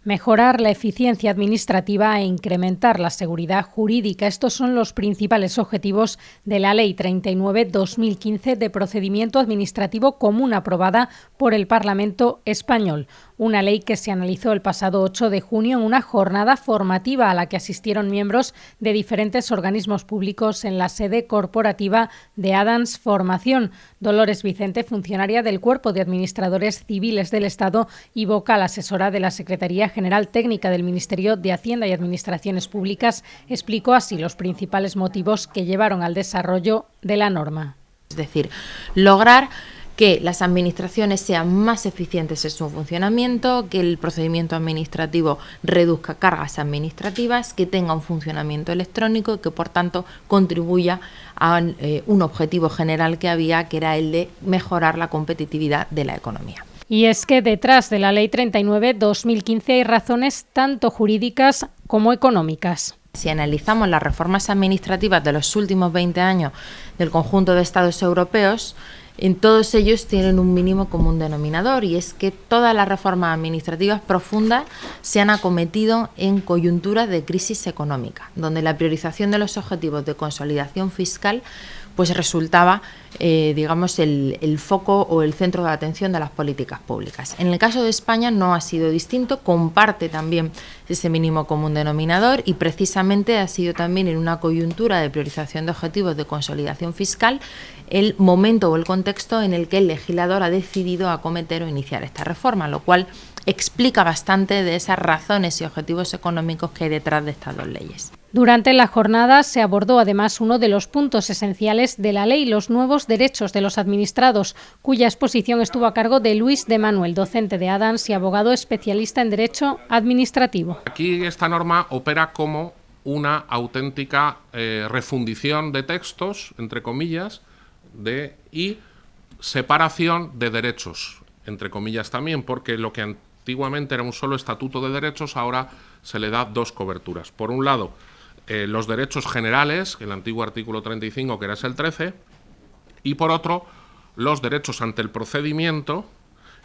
Mejorar la eficiencia administrativa e incrementar la seguridad jurídica. Estos son los principales objetivos de la Ley 39/2015 de procedimiento administrativo común aprobada por el Parlamento español. Una ley que se analizó el pasado 8 de junio en una jornada formativa a la que asistieron miembros de diferentes organismos públicos en la sede corporativa de Adams Formación. Dolores Vicente, funcionaria del Cuerpo de Administradores Civiles del Estado y vocal asesora de la Secretaría General Técnica del Ministerio de Hacienda y Administraciones Públicas, explicó así los principales motivos que llevaron al desarrollo de la norma. Es decir, lograr que las administraciones sean más eficientes en su funcionamiento, que el procedimiento administrativo reduzca cargas administrativas, que tenga un funcionamiento electrónico y que, por tanto, contribuya a un objetivo general que había, que era el de mejorar la competitividad de la economía. Y es que detrás de la Ley 39/2015 hay razones tanto jurídicas como económicas. Si analizamos las reformas administrativas de los últimos 20 años del conjunto de Estados europeos, en todos ellos tienen un mínimo común denominador, y es que todas las reformas administrativas profundas se han acometido en coyunturas de crisis económica, donde la priorización de los objetivos de consolidación fiscal pues resultaba, el foco o el centro de atención de las políticas públicas. En el caso de España no ha sido distinto, comparte también ese mínimo común denominador, y precisamente ha sido también en una coyuntura de priorización de objetivos de consolidación fiscal el momento o el contexto en el que el legislador ha decidido acometer o iniciar esta reforma, lo cual explica bastante de esas razones y objetivos económicos que hay detrás de estas dos leyes. Durante la jornada se abordó además uno de los puntos esenciales de la ley, los nuevos derechos de los administrados, cuya exposición estuvo a cargo de Luis de Manuel, docente de Adams y abogado especialista en Derecho Administrativo. Aquí esta norma opera como una auténtica refundición de textos, entre comillas, y separación de derechos, entre comillas también, porque lo que antiguamente era un solo estatuto de derechos, ahora se le da dos coberturas. Por un lado, los derechos generales, el antiguo artículo 35, que era el 13, y por otro, los derechos ante el procedimiento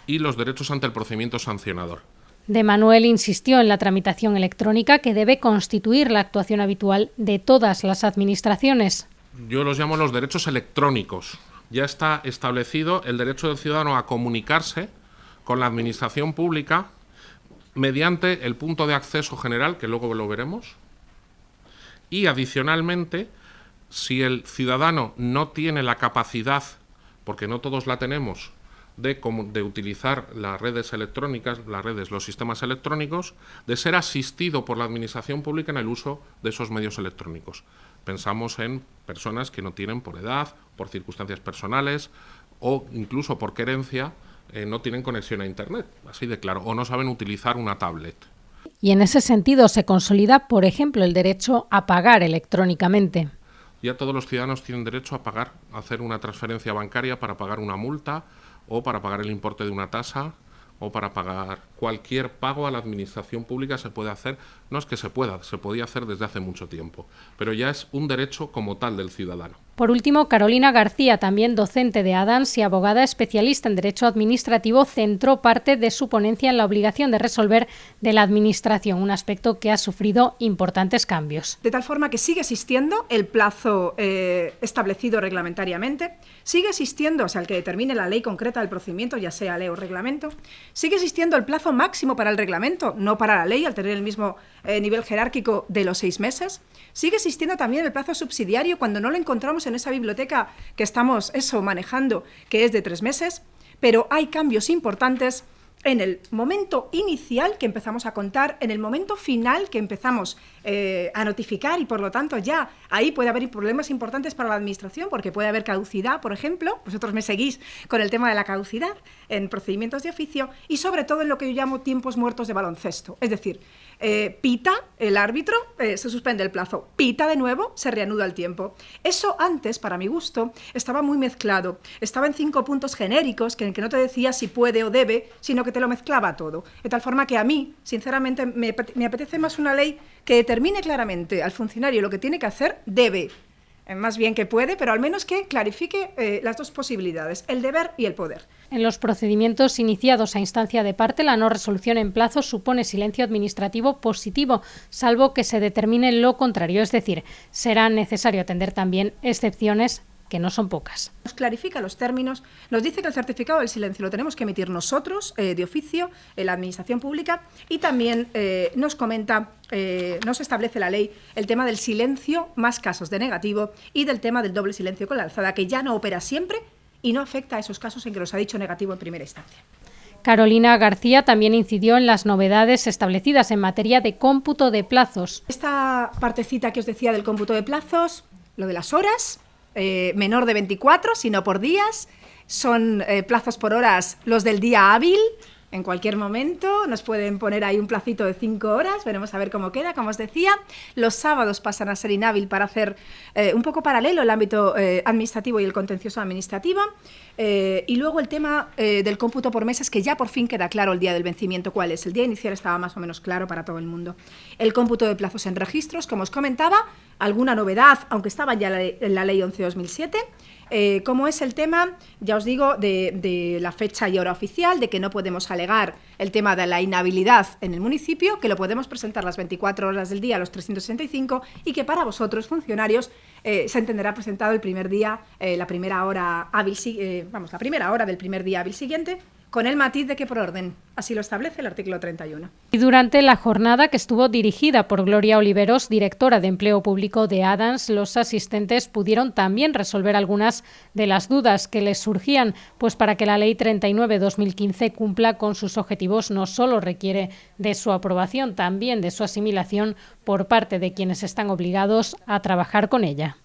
y los derechos ante el procedimiento sancionador. De Manuel insistió en la tramitación electrónica, que debe constituir la actuación habitual de todas las administraciones. Yo los llamo los derechos electrónicos. Ya está establecido el derecho del ciudadano a comunicarse con la administración pública mediante el punto de acceso general, que luego lo veremos, y adicionalmente, si el ciudadano no tiene la capacidad, porque no todos la tenemos, de utilizar las redes electrónicas, los sistemas electrónicos, de ser asistido por la administración pública en el uso de esos medios electrónicos. Pensamos en personas que no tienen, por edad, por circunstancias personales o incluso por querencia, no tienen conexión a Internet, así de claro, o no saben utilizar una tablet. Y en ese sentido se consolida, por ejemplo, el derecho a pagar electrónicamente. Ya todos los ciudadanos tienen derecho a pagar, a hacer una transferencia bancaria para pagar una multa o para pagar el importe de una tasa o para pagar cualquier pago a la administración pública. Se puede hacer, no es que se pueda, se podía hacer desde hace mucho tiempo, pero ya es un derecho como tal del ciudadano. Por último, Carolina García, también docente de Adams y abogada especialista en Derecho Administrativo, centró parte de su ponencia en la obligación de resolver de la Administración, un aspecto que ha sufrido importantes cambios. De tal forma que sigue existiendo el plazo establecido reglamentariamente, sigue existiendo, o sea, el que determine la ley concreta del procedimiento, ya sea ley o reglamento, sigue existiendo el plazo máximo para el reglamento, no para la ley, al tener el mismo nivel jerárquico de los 6 meses. Sigue existiendo también el plazo subsidiario cuando no lo encontramos en esa biblioteca que estamos manejando, que es de 3 meses, pero hay cambios importantes en el momento inicial que empezamos a contar, en el momento final que empezamos a notificar, y por lo tanto ya ahí puede haber problemas importantes para la administración, porque puede haber caducidad, por ejemplo. Vosotros me seguís con el tema de la caducidad en procedimientos de oficio, y sobre todo en lo que yo llamo tiempos muertos de baloncesto. Es decir, pita el árbitro, se suspende el plazo, pita de nuevo, se reanuda el tiempo. Eso antes, para mi gusto, estaba muy mezclado. Estaba en 5 puntos genéricos, que no te decía si puede o debe, sino que te lo mezclaba todo. De tal forma que a mí, sinceramente, me apetece más una ley que determine claramente al funcionario lo que tiene que hacer, debe, más bien que puede, pero al menos que clarifique las dos posibilidades, el deber y el poder. En los procedimientos iniciados a instancia de parte, la no resolución en plazo supone silencio administrativo positivo, salvo que se determine lo contrario, es decir, será necesario atender también excepciones que no son pocas. Nos clarifica los términos, nos dice que el certificado del silencio lo tenemos que emitir nosotros, de oficio, en la Administración Pública, y también nos comenta, nos establece la ley el tema del silencio más casos de negativo y del tema del doble silencio con la alzada, que ya no opera siempre y no afecta a esos casos en que nos ha dicho negativo en primera instancia. Carolina García también incidió en las novedades establecidas en materia de cómputo de plazos. Esta partecita que os decía del cómputo de plazos, lo de las horas, menor de 24, sino por días, son plazos por horas los del día hábil. En cualquier momento nos pueden poner ahí un placito de 5 horas, veremos a ver cómo queda, como os decía. Los sábados pasan a ser inhábil para hacer un poco paralelo el ámbito administrativo y el contencioso administrativo. Y luego el tema del cómputo por meses, que ya por fin queda claro el día del vencimiento cuál es. El día inicial estaba más o menos claro para todo el mundo. El cómputo de plazos en registros, como os comentaba, alguna novedad, aunque estaba ya en la ley 11/2007, como es el tema, ya os digo, de la fecha y hora oficial, de que no podemos alegar el tema de la inhabilidad en el municipio, que lo podemos presentar las 24 horas del día, los 365, y que para vosotros, funcionarios, se entenderá presentado el primer día, la primera hora hábil, la primera hora del primer día hábil siguiente, con el matiz de que por orden. Así lo establece el artículo 31. Y durante la jornada, que estuvo dirigida por Gloria Oliveros, directora de Empleo Público de Adans, los asistentes pudieron también resolver algunas de las dudas que les surgían, pues para que la Ley 39/2015 cumpla con sus objetivos no solo requiere de su aprobación, también de su asimilación por parte de quienes están obligados a trabajar con ella.